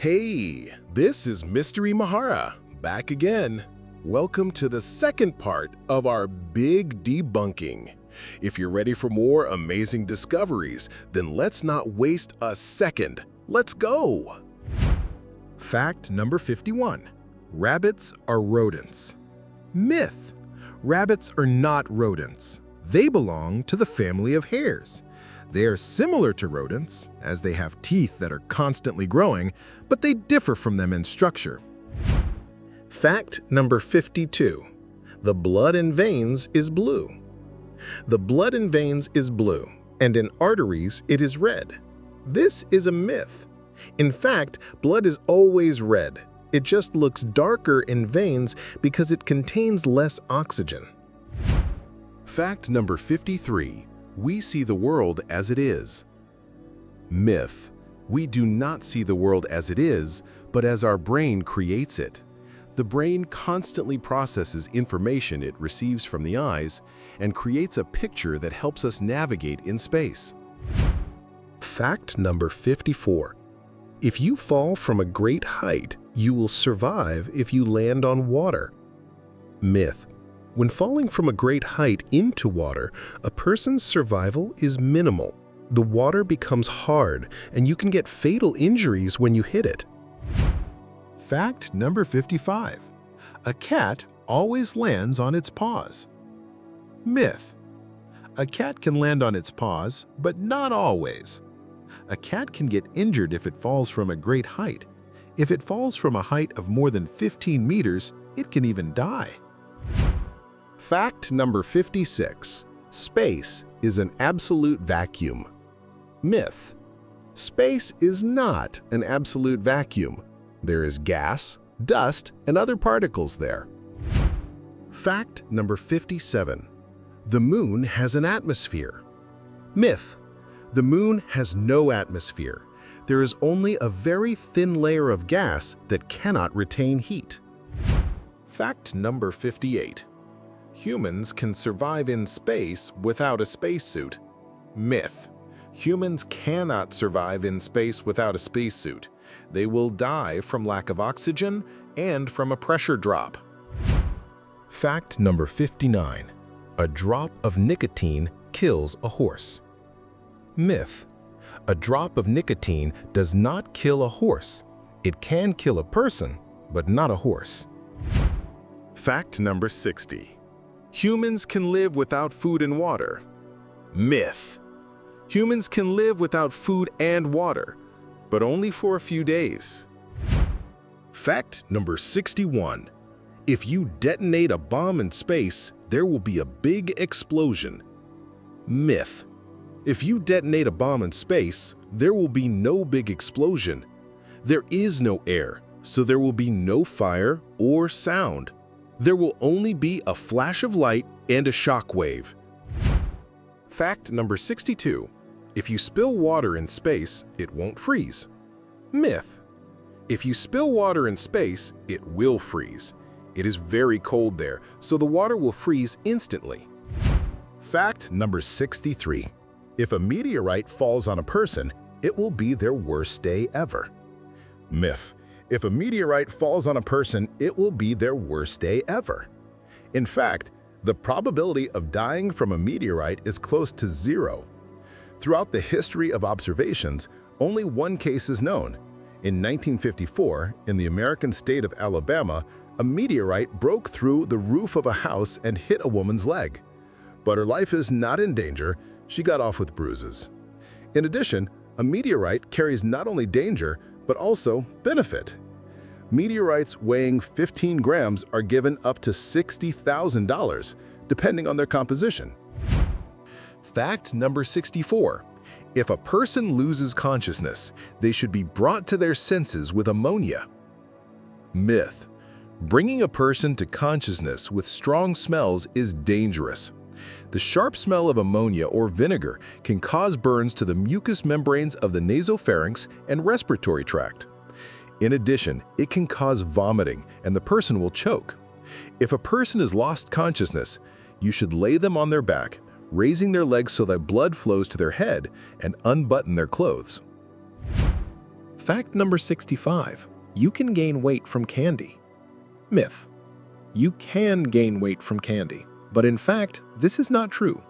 Hey, this is Mr.Imahara, back again. Welcome to the second part of our big debunking. If you're ready for more amazing discoveries, then let's not waste a second. Let's go! Fact number 51. Rabbits are rodents. Myth. Rabbits are not rodents. They belong to the family of hares. They are similar to rodents, as they have teeth that are constantly growing, but they differ from them in structure. Fact number 52. The blood in veins is blue. The blood in veins is blue, and in arteries it is red. This is a myth. In fact, blood is always red. It just looks darker in veins because it contains less oxygen. Fact number 53. We see the world as it is. Myth. We do not see the world as it is, but as our brain creates it. The brain constantly processes information it receives from the eyes and creates a picture that helps us navigate in space. Fact number 54. If you fall from a great height, you will survive if you land on water. Myth. When falling from a great height into water, a person's survival is minimal. The water becomes hard, and you can get fatal injuries when you hit it. Fact number 55. A cat always lands on its paws. Myth. A cat can land on its paws, but not always. A cat can get injured if it falls from a great height. If it falls from a height of more than 15 meters, it can even die. Fact number 56. Space is an absolute vacuum. Myth. Space is not an absolute vacuum. There is gas, dust, and other particles there. Fact number 57. The moon has an atmosphere. Myth. The moon has no atmosphere. There is only a very thin layer of gas that cannot retain heat. Fact number 58. Humans can survive in space without a spacesuit. Myth. Humans cannot survive in space without a spacesuit. They will die from lack of oxygen and from a pressure drop. Fact number 59. A drop of nicotine kills a horse. Myth. A drop of nicotine does not kill a horse. It can kill a person, but not a horse. Fact number 60. Humans can live without food and water. Myth. Humans can live without food and water, but only for a few days. Fact number 61. If you detonate a bomb in space, there will be a big explosion. Myth. If you detonate a bomb in space, there will be no big explosion. There is no air, so there will be no fire or sound. There will only be a flash of light and a shock wave. Fact number 62. If you spill water in space, it won't freeze. Myth. If you spill water in space, it will freeze. It is very cold there, so the water will freeze instantly. Fact number 63. If a meteorite falls on a person, it will be their worst day ever. Myth. If a meteorite falls on a person, it will be their worst day ever. In fact, the probability of dying from a meteorite is close to zero. Throughout the history of observations, only one case is known. In 1954, in the American state of Alabama, a meteorite broke through the roof of a house and hit a woman's leg. But her life is not in danger. She got off with bruises. In addition, a meteorite carries not only danger, but also benefit. Meteorites weighing 15 grams are given up to $60,000, depending on their composition. Fact number 64. If a person loses consciousness, they should be brought to their senses with ammonia. Myth. Bringing a person to consciousness with strong smells is dangerous. The sharp smell of ammonia or vinegar can cause burns to the mucous membranes of the nasopharynx and respiratory tract. In addition, it can cause vomiting and the person will choke. If a person has lost consciousness, you should lay them on their back, raising their legs so that blood flows to their head, and unbutton their clothes. Fact number 65. You can gain weight from candy. Myth. You can gain weight from candy, but in fact, this is not true.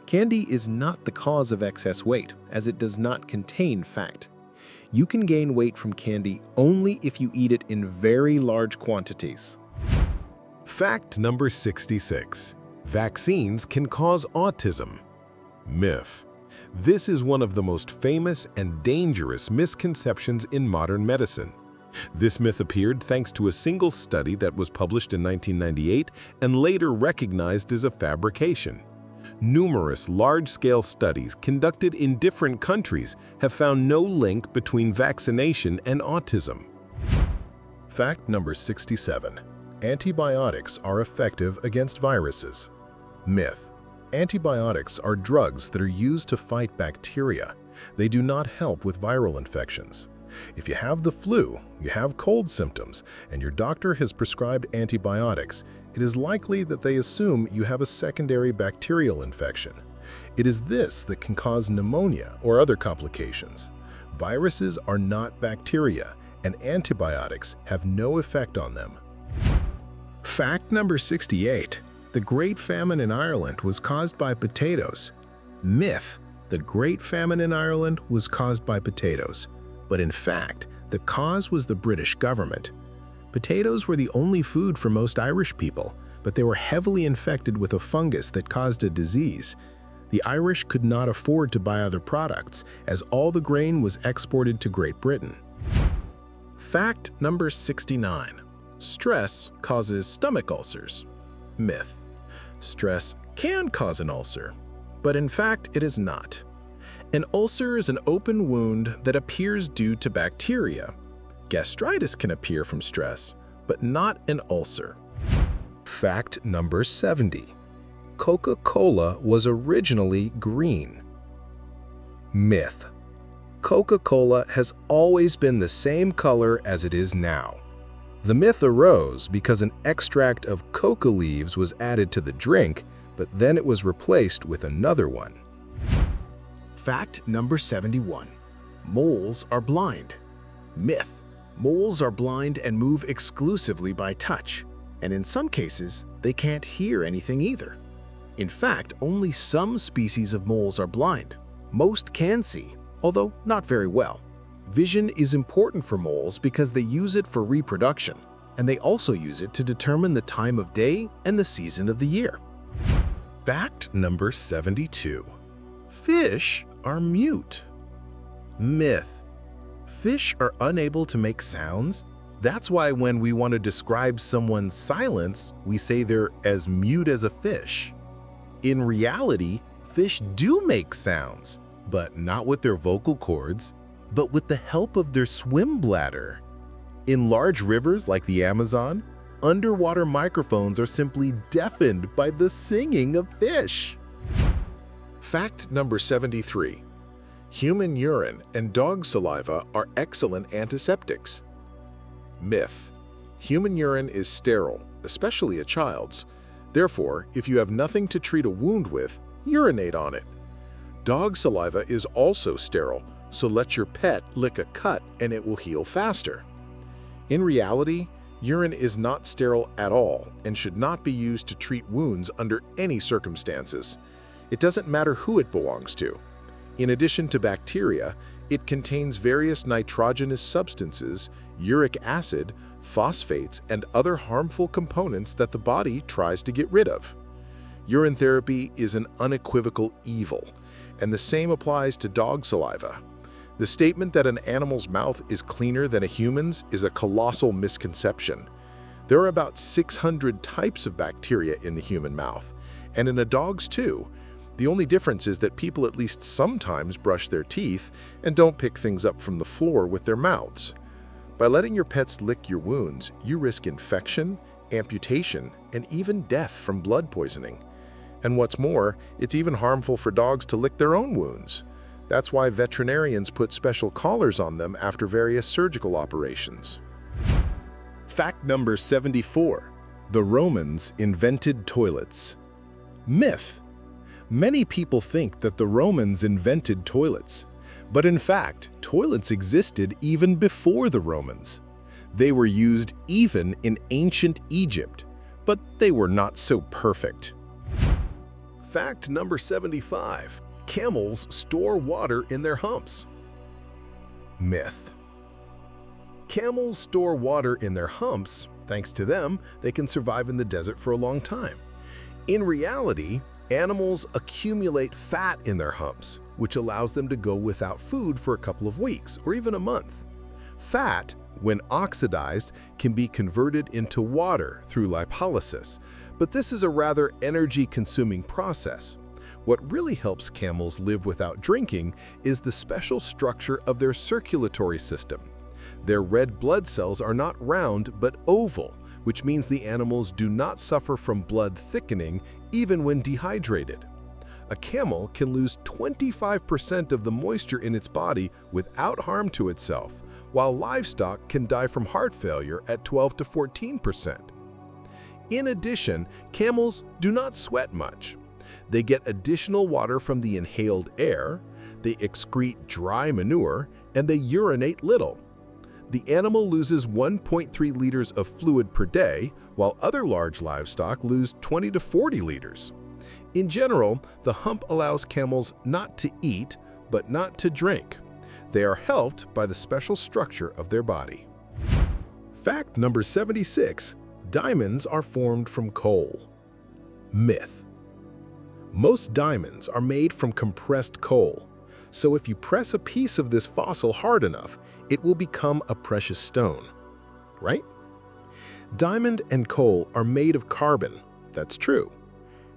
Candy is not the cause of excess weight, as it does not contain fat. You can gain weight from candy only if you eat it in very large quantities. Fact number 66. Vaccines can cause autism. Myth. This is one of the most famous and dangerous misconceptions in modern medicine. This myth appeared thanks to a single study that was published in 1998 and later recognized as a fabrication. Numerous large-scale studies conducted in different countries have found no link between vaccination and autism. Fact number 67. Antibiotics are effective against viruses. Myth. Antibiotics are drugs that are used to fight bacteria. They do not help with viral infections. If you have the flu, you have cold symptoms, and your doctor has prescribed antibiotics, it is likely that they assume you have a secondary bacterial infection. It is this that can cause pneumonia or other complications. Viruses are not bacteria, and antibiotics have no effect on them. Fact number 68. The Great Famine in Ireland was caused by potatoes. Myth. The Great Famine in Ireland was caused by potatoes. But in fact, the cause was the British government. Potatoes were the only food for most Irish people, but they were heavily infected with a fungus that caused a disease. The Irish could not afford to buy other products, as all the grain was exported to Great Britain. Fact number 69. Stress causes stomach ulcers. Myth. Stress can cause an ulcer, but in fact it is not. An ulcer is an open wound that appears due to bacteria. Gastritis can appear from stress, but not an ulcer. Fact number 70. Coca-Cola was originally green. Myth. Coca-Cola has always been the same color as it is now. The myth arose because an extract of coca leaves was added to the drink, but then it was replaced with another one. Fact number 71. Moles are blind. Myth. Moles are blind and move exclusively by touch, and in some cases, they can't hear anything either. In fact, only some species of moles are blind. Most can see, although not very well. Vision is important for moles because they use it for reproduction, and they also use it to determine the time of day and the season of the year. Fact number 72. Fish are mute. Myth. Fish are unable to make sounds. That's why when we want to describe someone's silence, we say they're as mute as a fish. In reality, fish do make sounds, but not with their vocal cords, but with the help of their swim bladder. In large rivers like the Amazon, underwater microphones are simply deafened by the singing of fish. Fact number 73. Human urine and dog saliva are excellent antiseptics. Myth. Human urine is sterile, especially a child's. Therefore, if you have nothing to treat a wound with, urinate on it. Dog saliva is also sterile, so let your pet lick a cut and it will heal faster. In reality, urine is not sterile at all and should not be used to treat wounds under any circumstances. It doesn't matter who it belongs to. In addition to bacteria, it contains various nitrogenous substances, uric acid, phosphates, and other harmful components that the body tries to get rid of. Urine therapy is an unequivocal evil, and the same applies to dog saliva. The statement that an animal's mouth is cleaner than a human's is a colossal misconception. There are about 600 types of bacteria in the human mouth, and in a dog's too. The only difference is that people at least sometimes brush their teeth and don't pick things up from the floor with their mouths. By letting your pets lick your wounds, you risk infection, amputation, and even death from blood poisoning. And what's more, it's even harmful for dogs to lick their own wounds. That's why veterinarians put special collars on them after various surgical operations. Fact number 74. The Romans invented toilets. Myth. Many people think that the Romans invented toilets, But in fact, toilets existed even before the Romans. They were used even in ancient Egypt, but they were not so perfect. Fact number 75. Camels store water in their humps. Myth. Camels store water in their humps. Thanks to them, they can survive in the desert for a long time. In reality, animals accumulate fat in their humps, which allows them to go without food for a couple of weeks or even a month. Fat, when oxidized, can be converted into water through lipolysis, but this is a rather energy-consuming process. What really helps camels live without drinking is the special structure of their circulatory system. Their red blood cells are not round but oval, which means the animals do not suffer from blood thickening even when dehydrated. A camel can lose 25% of the moisture in its body without harm to itself, while livestock can die from heart failure at 12 to 14%. In addition, camels do not sweat much. They get additional water from the inhaled air, they excrete dry manure, and they urinate little. The animal loses 1.3 liters of fluid per day, while other large livestock lose 20 to 40 liters. In general, the hump allows camels not to eat, but not to drink. They are helped by the special structure of their body. Fact number 76. Diamonds are formed from coal. Myth. Most diamonds are made from compressed coal, so if you press a piece of this fossil hard enough, it will become a precious stone, right? Diamond and coal are made of carbon, that's true.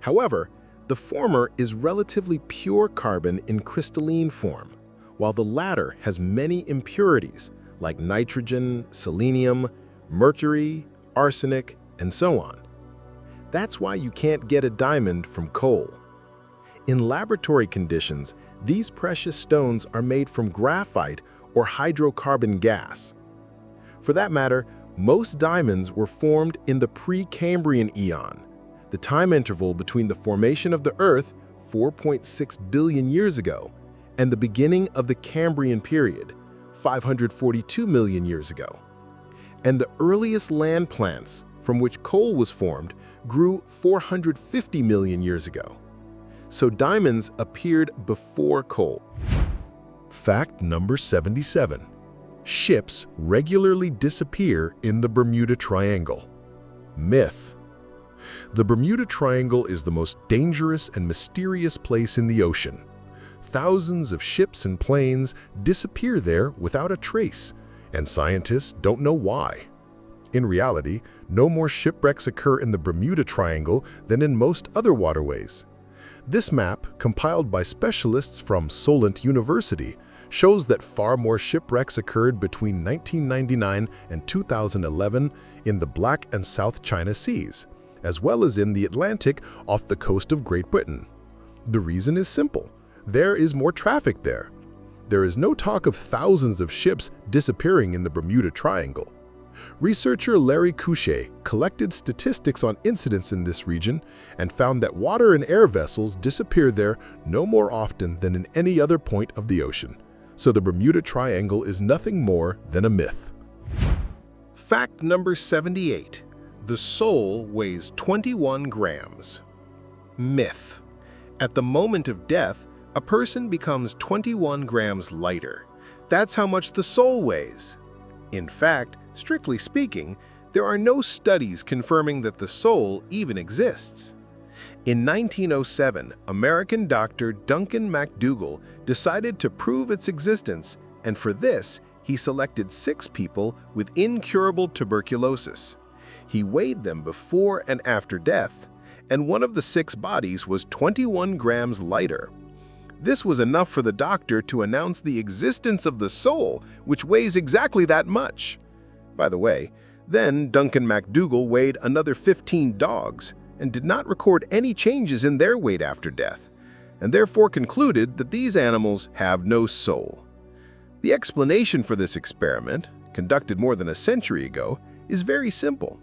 However, the former is relatively pure carbon in crystalline form, while the latter has many impurities like nitrogen, selenium, mercury, arsenic, and so on. That's why you can't get a diamond from coal. In laboratory conditions, these precious stones are made from graphite or hydrocarbon gas. For that matter, most diamonds were formed in the Precambrian eon, the time interval between the formation of the Earth 4.6 billion years ago and the beginning of the Cambrian period 542 million years ago. And the earliest land plants from which coal was formed grew 450 million years ago. So diamonds appeared before coal. Fact number 77. Ships regularly disappear in the Bermuda Triangle. Myth. The Bermuda Triangle is the most dangerous and mysterious place in the ocean. Thousands of ships and planes disappear there without a trace, and scientists don't know why. In reality, no more shipwrecks occur in the Bermuda Triangle than in most other waterways. This map, compiled by specialists from Solent University, shows that far more shipwrecks occurred between 1999 and 2011 in the Black and South China Seas, as well as in the Atlantic off the coast of Great Britain. The reason is simple. There is more traffic there. There is no talk of thousands of ships disappearing in the Bermuda Triangle. Researcher Larry Couchet collected statistics on incidents in this region and found that water and air vessels disappear there no more often than in any other point of the ocean. So the Bermuda Triangle is nothing more than a myth. Fact number 78. The soul weighs 21 grams. Myth. At the moment of death, a person becomes 21 grams lighter. That's how much the soul weighs. In fact, strictly speaking, there are no studies confirming that the soul even exists. In 1907, American doctor Duncan MacDougall decided to prove its existence, and for this, he selected 6 people with incurable tuberculosis. He weighed them before and after death, and one of the 6 bodies was 21 grams lighter. This was enough for the doctor to announce the existence of the soul, which weighs exactly that much. By the way, then Duncan MacDougall weighed another 15 dogs and did not record any changes in their weight after death, and therefore concluded that these animals have no soul. The explanation for this experiment, conducted more than a century ago, is very simple.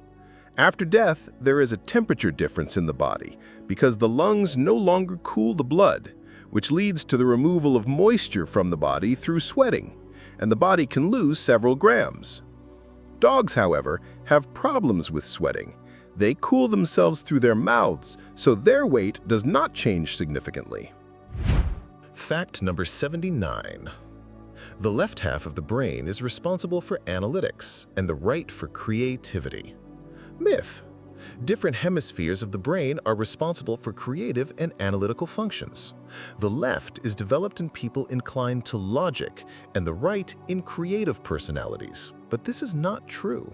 After death, there is a temperature difference in the body because the lungs no longer cool the blood. which leads to the removal of moisture from the body through sweating, and the body can lose several grams. Dogs, however, have problems with sweating. They cool themselves through their mouths, so their weight does not change significantly. Fact number 79. The left half of the brain is responsible for analytics and the right for creativity. Myth. Different hemispheres of the brain are responsible for creative and analytical functions. The left is developed in people inclined to logic and the right in creative personalities. But this is not true.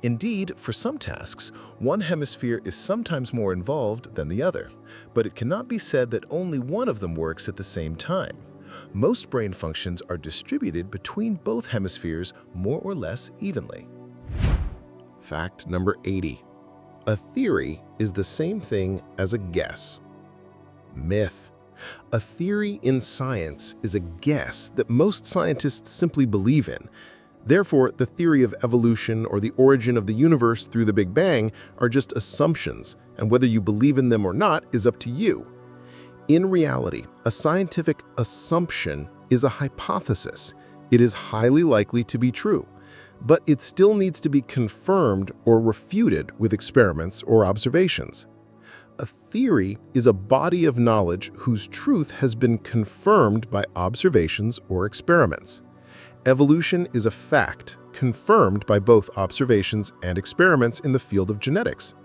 Indeed, for some tasks, one hemisphere is sometimes more involved than the other, but it cannot be said that only one of them works at the same time. Most brain functions are distributed between both hemispheres more or less evenly. Fact number 80. A theory is the same thing as a guess. Myth. A theory in science is a guess that most scientists simply believe in. Therefore, the theory of evolution or the origin of the universe through the Big Bang are just assumptions, and whether you believe in them or not is up to you. In reality, a scientific assumption is a hypothesis. It is highly likely to be true, but it still needs to be confirmed or refuted with experiments or observations. A theory is a body of knowledge whose truth has been confirmed by observations or experiments. Evolution is a fact confirmed by both observations and experiments in the field of genetics.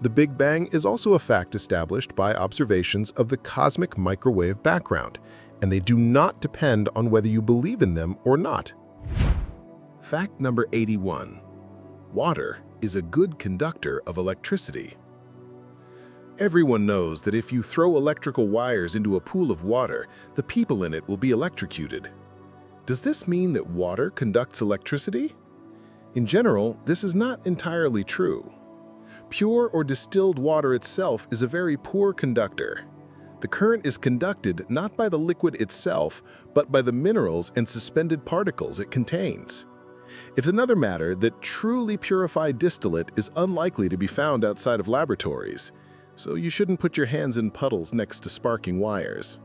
The Big Bang is also a fact established by observations of the cosmic microwave background, and they do not depend on whether you believe in them or not. Fact number 81. Water is a good conductor of electricity. Everyone knows that if you throw electrical wires into a pool of water, the people in it will be electrocuted. Does this mean that water conducts electricity? In general, this is not entirely true. Pure or distilled water itself is a very poor conductor. The current is conducted not by the liquid itself, but by the minerals and suspended particles it contains. It's another matter that truly purified distillate is unlikely to be found outside of laboratories, so you shouldn't put your hands in puddles next to sparking wires.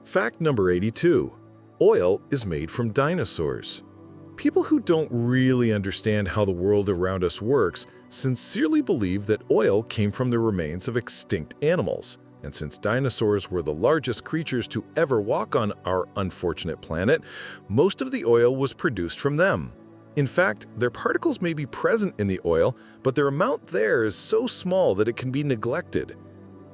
Fact number 82. Oil is made from dinosaurs. People who don't really understand how the world around us works sincerely believe that oil came from the remains of extinct animals. And since dinosaurs were the largest creatures to ever walk on our unfortunate planet, most of the oil was produced from them. In fact, their particles may be present in the oil, but their amount there is so small that it can be neglected.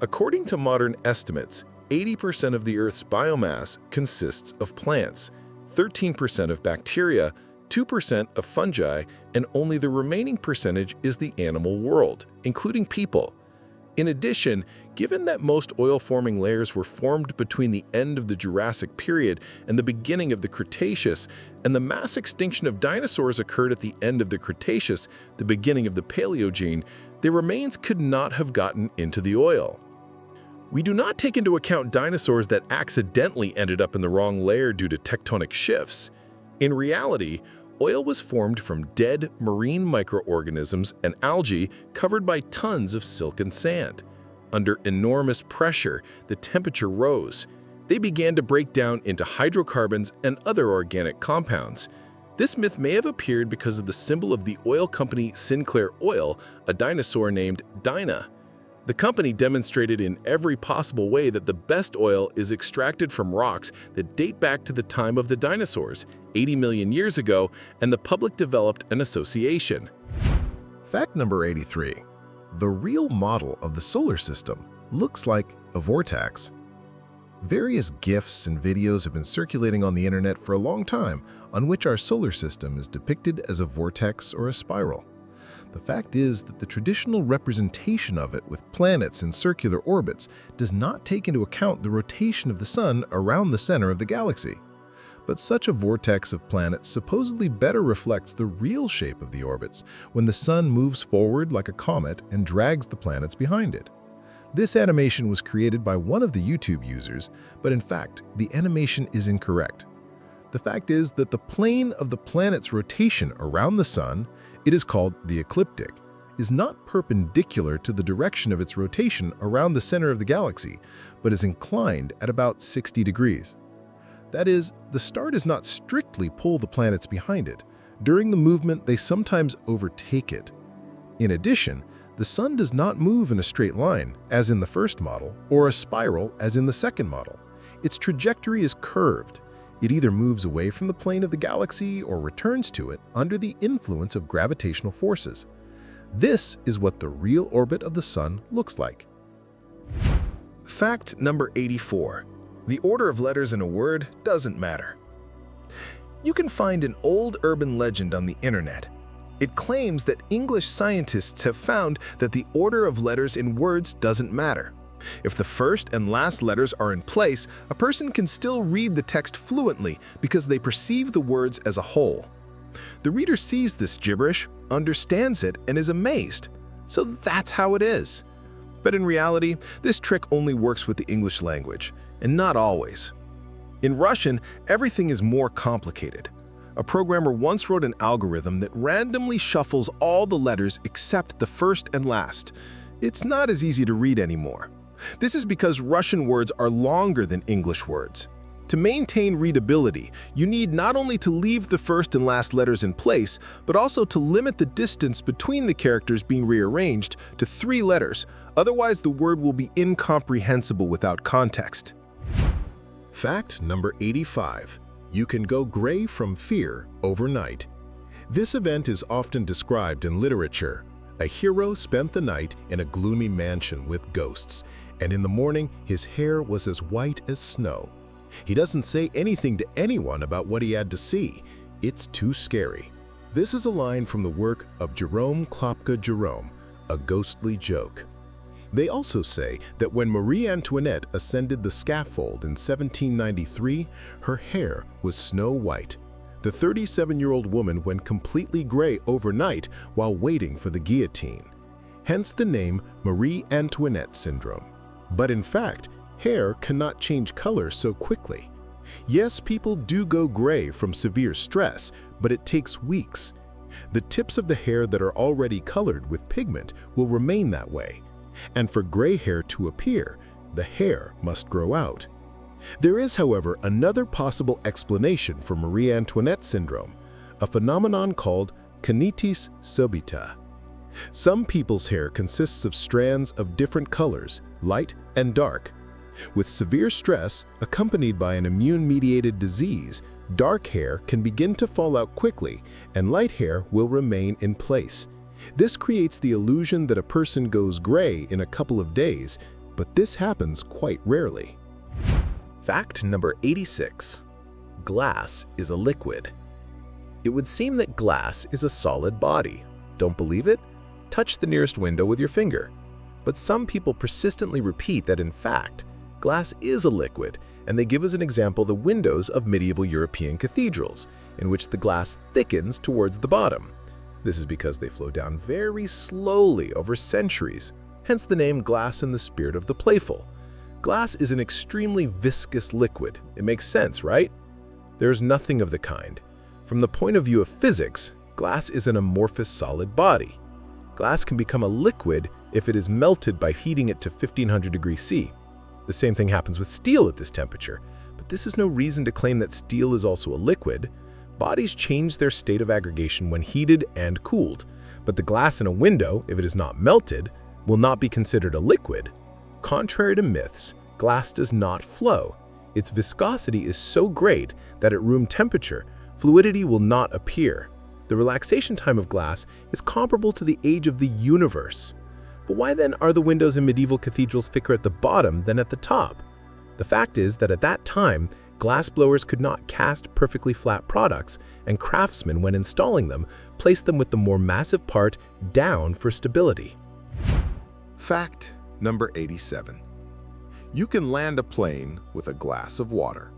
According to modern estimates, 80% of the Earth's biomass consists of plants, 13% of bacteria, 2% of fungi, and only the remaining percentage is the animal world, including people. In addition, given that most oil-forming layers were formed between the end of the Jurassic period and the beginning of the Cretaceous, and the mass extinction of dinosaurs occurred at the end of the Cretaceous, the beginning of the Paleogene, their remains could not have gotten into the oil. We do not take into account dinosaurs that accidentally ended up in the wrong layer due to tectonic shifts. In reality, oil was formed from dead marine microorganisms and algae covered by tons of silt and sand. Under enormous pressure, the temperature rose. They began to break down into hydrocarbons and other organic compounds. This myth may have appeared because of the symbol of the oil company Sinclair Oil, a dinosaur named Dinah. The company demonstrated in every possible way that the best oil is extracted from rocks that date back to the time of the dinosaurs, 80 million years ago, and the public developed an association. Fact number 83. The real model of the solar system looks like a vortex. Various GIFs and videos have been circulating on the internet for a long time on which our solar system is depicted as a vortex or a spiral. The fact is that the traditional representation of it with planets in circular orbits does not take into account the rotation of the Sun around the center of the galaxy. But such a vortex of planets supposedly better reflects the real shape of the orbits when the Sun moves forward like a comet and drags the planets behind it. This animation was created by one of the YouTube users, but in fact, the animation is incorrect. The fact is that the plane of the planet's rotation around the Sun, it is called the ecliptic, is not perpendicular to the direction of its rotation around the center of the galaxy, but is inclined at about 60 degrees. That is, the star does not strictly pull the planets behind it. During the movement, they sometimes overtake it. In addition, the Sun does not move in a straight line, as in the first model, or a spiral, as in the second model. Its trajectory is curved. It either moves away from the plane of the galaxy or returns to it under the influence of gravitational forces. This is what the real orbit of the Sun looks like. Fact number 84. The order of letters in a word doesn't matter. You can find an old urban legend on the internet. It claims that English scientists have found that the order of letters in words doesn't matter. If the first and last letters are in place, a person can still read the text fluently because they perceive the words as a whole. The reader sees this gibberish, understands it, and is amazed. So that's how it is. But in reality, this trick only works with the English language, and not always. In Russian, everything is more complicated. A programmer once wrote an algorithm that randomly shuffles all the letters except the first and last. It's not as easy to read anymore. This is because Russian words are longer than English words. To maintain readability, you need not only to leave the first and last letters in place, but also to limit the distance between the characters being rearranged to 3 letters, otherwise the word will be incomprehensible without context. Fact number 85. You can go gray from fear overnight. This event is often described in literature. A hero spent the night in a gloomy mansion with ghosts, and in the morning his hair was as white as snow. He doesn't say anything to anyone about what he had to see. It's too scary. This is a line from the work of Jerome Klopka Jerome, A Ghostly Joke. They also say that when Marie Antoinette ascended the scaffold in 1793, her hair was snow white. The 37-year-old woman went completely gray overnight while waiting for the guillotine. Hence the name Marie Antoinette syndrome. But in fact, hair cannot change color so quickly. Yes, people do go gray from severe stress, but it takes weeks. The tips of the hair that are already colored with pigment will remain that way. And for gray hair to appear, the hair must grow out. There is, however, another possible explanation for Marie Antoinette syndrome, a phenomenon called conitis subita. Some people's hair consists of strands of different colors, light and dark. With severe stress, accompanied by an immune-mediated disease, dark hair can begin to fall out quickly, and light hair will remain in place. This creates the illusion that a person goes gray in a couple of days, but this happens quite rarely. Fact number 86. Glass is a liquid. It would seem that glass is a solid body. Don't believe it? Touch the nearest window with your finger. But some people persistently repeat that in fact, glass is a liquid, and they give as an example the windows of medieval European cathedrals, in which the glass thickens towards the bottom. This is because they flow down very slowly over centuries, hence the name glass in the spirit of the playful. Glass is an extremely viscous liquid. It makes sense, right? There is nothing of the kind. From the point of view of physics, glass is an amorphous solid body. Glass can become a liquid if it is melted by heating it to 1500 degrees C. The same thing happens with steel at this temperature, but this is no reason to claim that steel is also a liquid. Bodies change their state of aggregation when heated and cooled, but the glass in a window, if it is not melted, will not be considered a liquid. Contrary to myths, glass does not flow. Its viscosity is so great that at room temperature, fluidity will not appear. The relaxation time of glass is comparable to the age of the universe. But why then are the windows in medieval cathedrals thicker at the bottom than at the top? The fact is that at that time, glass blowers could not cast perfectly flat products, and craftsmen, when installing them, placed them with the more massive part down for stability. Fact number 87. You can land a plane with a glass of water.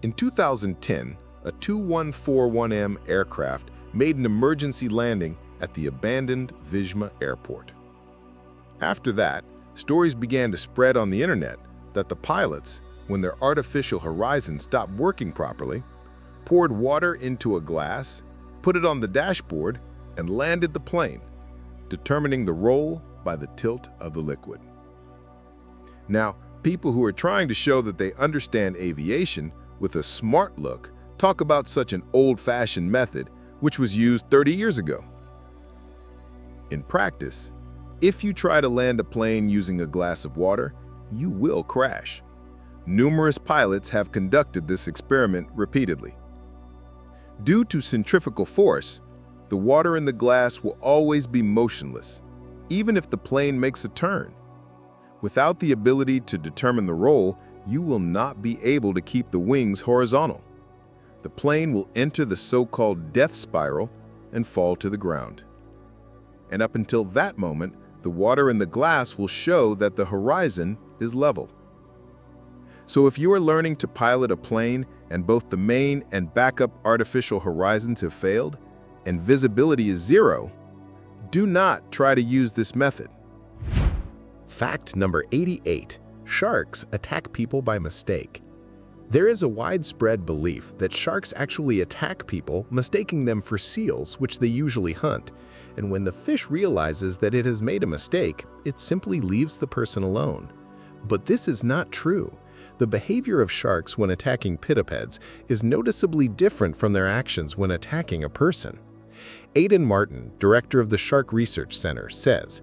In 2010, a 2141M aircraft made an emergency landing at the abandoned Vyzma airport. After that, stories began to spread on the internet that the pilots, when their artificial horizon stopped working properly, poured water into a glass, put it on the dashboard, and landed the plane, determining the roll by the tilt of the liquid. Now, people who are trying to show that they understand aviation with a smart look talk about such an old-fashioned method which was used 30 years ago. In practice, if you try to land a plane using a glass of water, you will crash. Numerous pilots have conducted this experiment repeatedly. Due to centrifugal force, the water in the glass will always be motionless, even if the plane makes a turn. Without the ability to determine the roll, you will not be able to keep the wings horizontal. The plane will enter the so-called death spiral and fall to the ground. And up until that moment, the water in the glass will show that the horizon is level. So if you are learning to pilot a plane and both the main and backup artificial horizons have failed, and visibility is zero, do not try to use this method. Fact number 88. Sharks attack people by mistake. There is a widespread belief that sharks actually attack people, mistaking them for seals, which they usually hunt. And when the fish realizes that it has made a mistake, it simply leaves the person alone. But this is not true. The behavior of sharks when attacking pinnipeds is noticeably different from their actions when attacking a person. Aidan Martin, director of the Shark Research Center, says,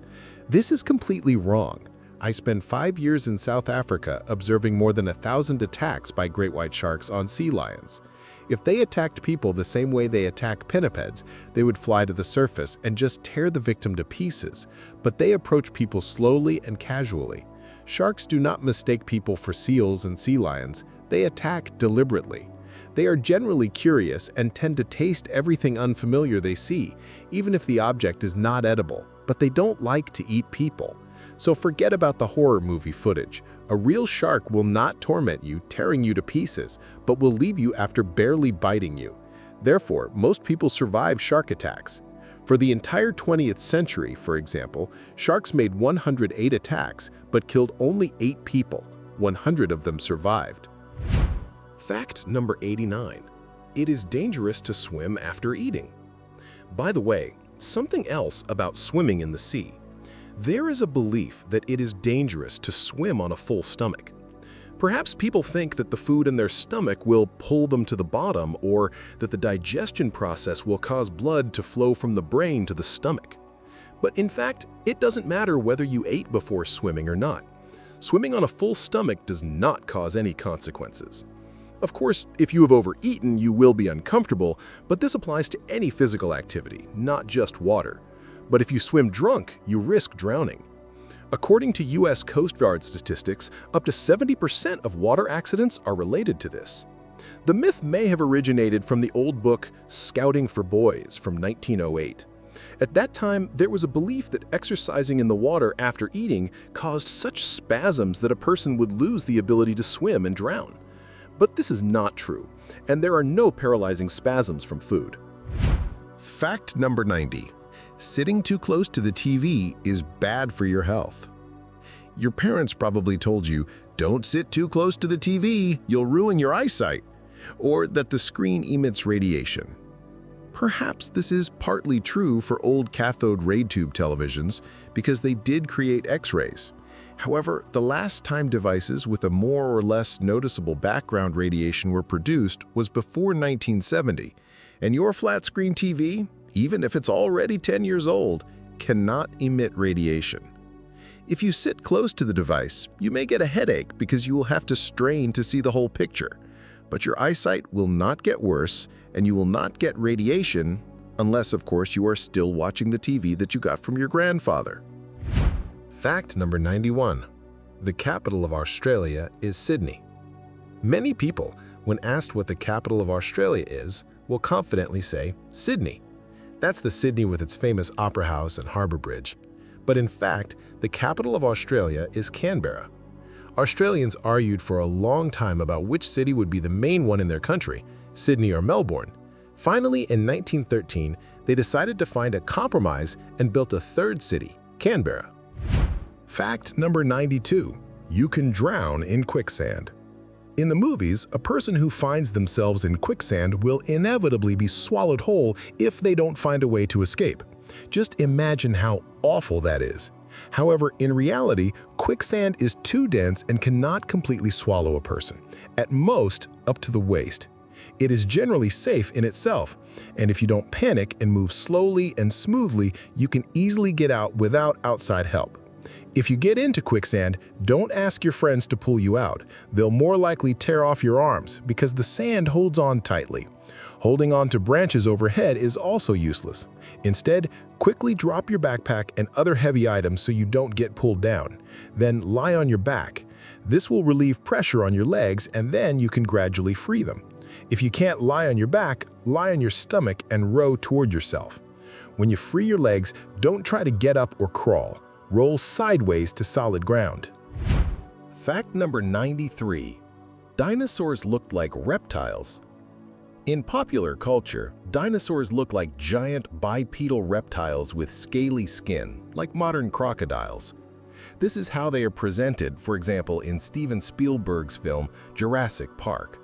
"This is completely wrong. I spent 5 years in South Africa observing more than 1,000 attacks by great white sharks on sea lions. If they attacked people the same way they attack pinnipeds, they would fly to the surface and just tear the victim to pieces, but they approach people slowly and casually. Sharks do not mistake people for seals and sea lions. They attack deliberately. They are generally curious and tend to taste everything unfamiliar they see, even if the object is not edible, but they don't like to eat people. So forget about the horror movie footage. A real shark will not torment you, tearing you to pieces, but will leave you after barely biting you. Therefore, most people survive shark attacks. For the entire 20th century, for example, sharks made 108 attacks, but killed only 8 people. 100 of them survived." Fact number 89. It is dangerous to swim after eating. By the way, something else about swimming in the sea. There is a belief that it is dangerous to swim on a full stomach. Perhaps people think that the food in their stomach will pull them to the bottom, or that the digestion process will cause blood to flow from the brain to the stomach. But in fact, it doesn't matter whether you ate before swimming or not. Swimming on a full stomach does not cause any consequences. Of course, if you have overeaten, you will be uncomfortable, but this applies to any physical activity, not just water. But if you swim drunk, you risk drowning. According to U.S. Coast Guard statistics, up to 70% of water accidents are related to this. The myth may have originated from the old book Scouting for Boys from 1908. At that time, there was a belief that exercising in the water after eating caused such spasms that a person would lose the ability to swim and drown. But this is not true, and there are no paralyzing spasms from food. Fact number 90. Sitting too close to the TV is bad for your health. Your parents probably told you, "Don't sit too close to the TV, you'll ruin your eyesight," or that the screen emits radiation. Perhaps this is partly true for old cathode ray tube televisions because they did create X-rays. However, the last time devices with a more or less noticeable background radiation were produced was before 1970, and your flat-screen TV, even if it's already 10 years old, cannot emit radiation. If you sit close to the device, you may get a headache because you will have to strain to see the whole picture. But your eyesight will not get worse, and you will not get radiation unless, of course, you are still watching the TV that you got from your grandfather. Fact number 91. The capital of Australia is Sydney. Many people, when asked what the capital of Australia is, will confidently say Sydney. That's the Sydney with its famous Opera House and Harbour Bridge. But in fact, the capital of Australia is Canberra. Australians argued for a long time about which city would be the main one in their country, Sydney or Melbourne. Finally, in 1913, they decided to find a compromise and built a third city, Canberra. Fact number 92. You can drown in quicksand. In the movies, a person who finds themselves in quicksand will inevitably be swallowed whole if they don't find a way to escape. Just imagine how awful that is. However, in reality, quicksand is too dense and cannot completely swallow a person, at most up to the waist. It is generally safe in itself, and if you don't panic and move slowly and smoothly, you can easily get out without outside help. If you get into quicksand, don't ask your friends to pull you out. They'll more likely tear off your arms because the sand holds on tightly. Holding on to branches overhead is also useless. Instead, quickly drop your backpack and other heavy items so you don't get pulled down. Then lie on your back. This will relieve pressure on your legs, and then you can gradually free them. If you can't lie on your back, lie on your stomach and row toward yourself. When you free your legs, don't try to get up or crawl. Roll sideways to solid ground. Fact number 93. Dinosaurs looked like reptiles. In popular culture, dinosaurs look like giant bipedal reptiles with scaly skin, like modern crocodiles. This is how they are presented, for example, in Steven Spielberg's film Jurassic Park.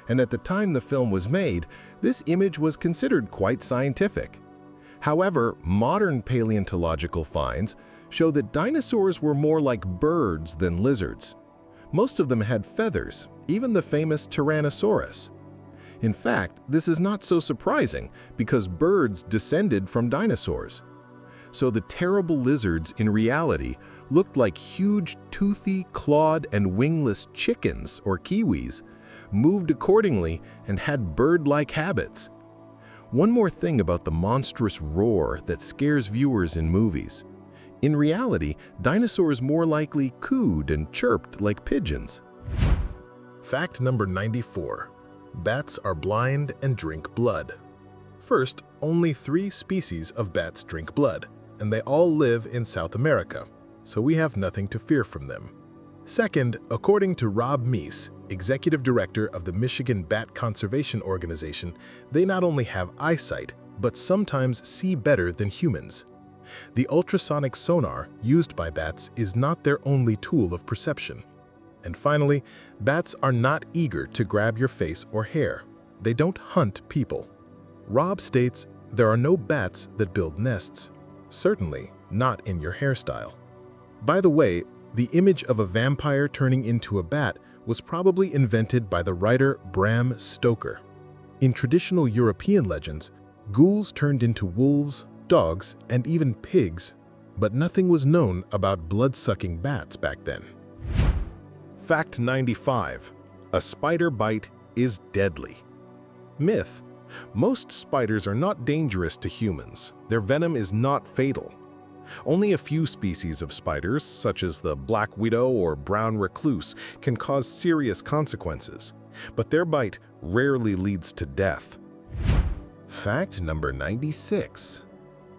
And at the time the film was made, this image was considered quite scientific. However, modern paleontological finds show that dinosaurs were more like birds than lizards. Most of them had feathers, even the famous Tyrannosaurus. In fact, this is not so surprising because birds descended from dinosaurs. So the terrible lizards in reality looked like huge toothy, clawed, and wingless chickens or kiwis, moved accordingly, and had bird-like habits. One more thing about the monstrous roar that scares viewers in movies. In reality, dinosaurs more likely cooed and chirped like pigeons. Fact number 94. Bats are blind and drink blood. First, only 3 species of bats drink blood, and they all live in South America, so we have nothing to fear from them. Second, according to Rob Meese, executive director of the Michigan Bat Conservation Organization, they not only have eyesight, but sometimes see better than humans. The ultrasonic sonar used by bats is not their only tool of perception. And finally, bats are not eager to grab your face or hair. They don't hunt people. Rob states, there are no bats that build nests, certainly not in your hairstyle. By the way, the image of a vampire turning into a bat was probably invented by the writer Bram Stoker. In traditional European legends, ghouls turned into wolves, dogs, and even pigs, but nothing was known about blood-sucking bats back then. Fact 95. A spider bite is deadly. Myth. Most spiders are not dangerous to humans. Their venom is not fatal. Only a few species of spiders, such as the black widow or brown recluse, can cause serious consequences, but their bite rarely leads to death. Fact number 96.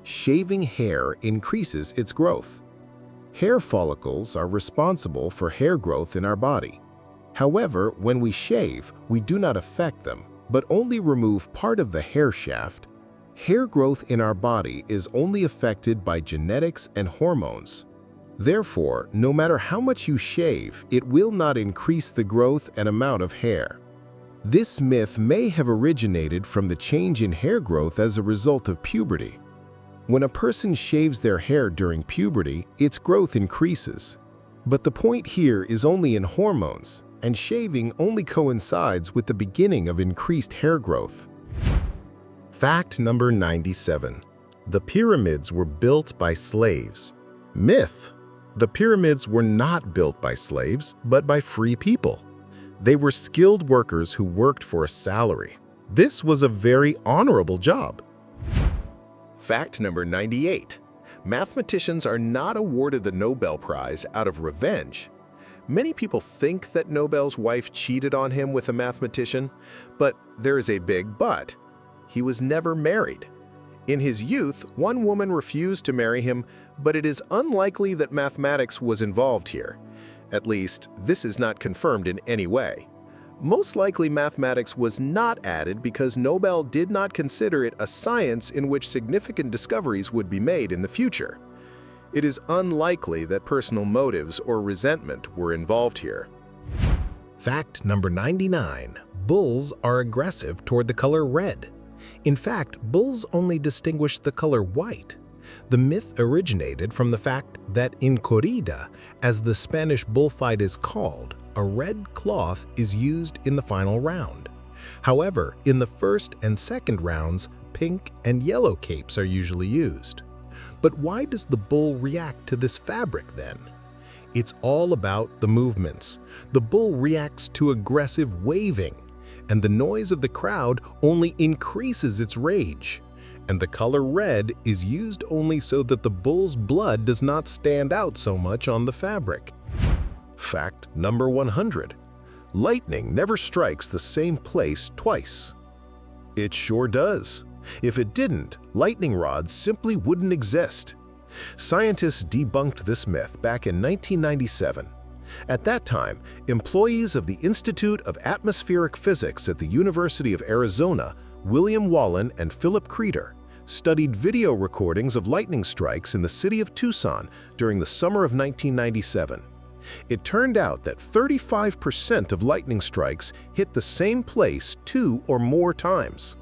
Shaving hair increases its growth. Hair follicles are responsible for hair growth in our body. However, when we shave, we do not affect them, but only remove part of the hair shaft. Hair growth in our body is only affected by genetics and hormones. Therefore, no matter how much you shave, it will not increase the growth and amount of hair. This myth may have originated from the change in hair growth as a result of puberty. When a person shaves their hair during puberty, its growth increases. But the point here is only in hormones, and shaving only coincides with the beginning of increased hair growth. Fact number 97. The pyramids were built by slaves. Myth. The pyramids were not built by slaves, but by free people. They were skilled workers who worked for a salary. This was a very honorable job. Fact number 98. Mathematicians are not awarded the Nobel Prize out of revenge. Many people think that Nobel's wife cheated on him with a mathematician, but there is a big but. He was never married. In his youth, one woman refused to marry him, but it is unlikely that mathematics was involved here. At least, this is not confirmed in any way. Most likely mathematics was not added because Nobel did not consider it a science in which significant discoveries would be made in the future. It is unlikely that personal motives or resentment were involved here. Fact number 99. Bulls are aggressive toward the color red. In fact, bulls only distinguish the color white. The myth originated from the fact that in corrida, as the Spanish bullfight is called, a red cloth is used in the final round. However, in the first and second rounds, pink and yellow capes are usually used. But why does the bull react to this fabric then? It's all about the movements. The bull reacts to aggressive waving, and the noise of the crowd only increases its rage. And the color red is used only so that the bull's blood does not stand out so much on the fabric. Fact number 100. Lightning never strikes the same place twice. It sure does. If it didn't, lightning rods simply wouldn't exist. Scientists debunked this myth back in 1997. At that time, employees of the Institute of Atmospheric Physics at the University of Arizona, William Wallen and Philip Creeder, studied video recordings of lightning strikes in the city of Tucson during the summer of 1997. It turned out that 35% of lightning strikes hit the same place 2 or more times.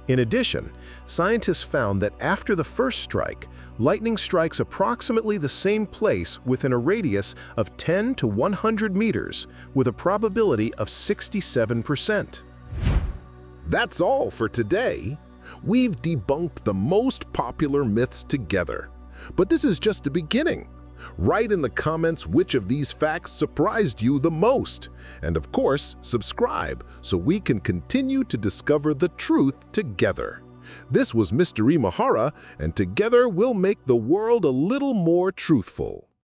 In addition, scientists found that after the first strike, lightning strikes approximately the same place within a radius of 10 to 100 meters, with a probability of 67%. That's all for today. We've debunked the most popular myths together. But this is just the beginning. Write in the comments which of these facts surprised you the most. And of course, subscribe so we can continue to discover the truth together. This was Mr. Imahara, and together we'll make the world a little more truthful.